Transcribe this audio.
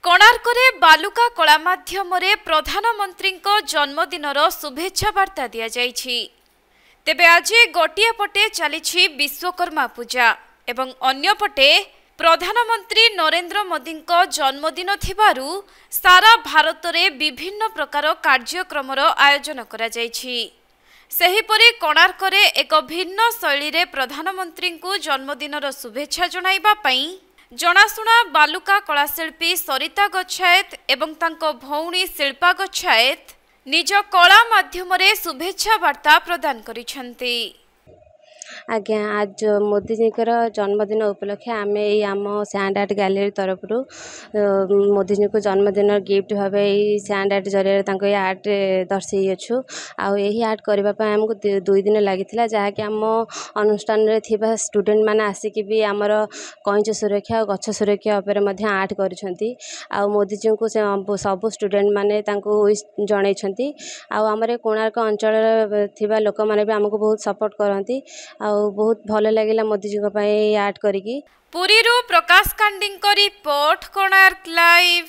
कोणार्करे बालुका कला माध्यमरे प्रधानमंत्री जन्मदिनर शुभेच्छा वार्ता दिया जाइछि। तेबे आज गोटिए पटे चली विश्वकर्मा पूजा एवं अन्य पटे प्रधानमंत्री नरेंद्र मोदी जन्मदिन थिबारु सारा भारत रे विभिन्न प्रकार कार्यक्रमर आयोजन करा जाइछि। सेहिपरि कोणार्करे एक भिन्न शैली रे प्रधानमंत्री को जन्मदिनर शुभेच्छा जणाइबा पई जनाशुना बालुका कलाशिल्पी सरिता गच्छायत एवं तांको भौणी शिल्पा गच्छायत निज कला माध्यमरे शुभेच्छा वार्ता प्रदान करिसेंती। आज्ञा आज मोदी जी जन्मदिन उपलक्षे आम आम सैंड आर्ट गैलरी तरफ मोदी जी को जन्मदिन गिफ्ट भाव सैंड आर्ट जरिए आर्ट दर्शाइछु। आई आर्ट करने आमको 2 दिन लगी जहाँकि आम अनुष्ठान रे थिबा स्टूडेंट मैंने आसिक भी आमर कईच सुरक्षा और गछ सुरक्षा उपर आर्ट करिसेंती। मोदी जी को सब स्टूडेंट मैंने विश जनइछंती। आमर कोणार्क अंचल थिबा लोक मैंने भी आमको बहुत सपोर्ट करती। बहुत भल लगे मोदी जी आर्ट करी। पुरीरू प्रकाश कांडी रिपोर्ट कोणार्क लाइव।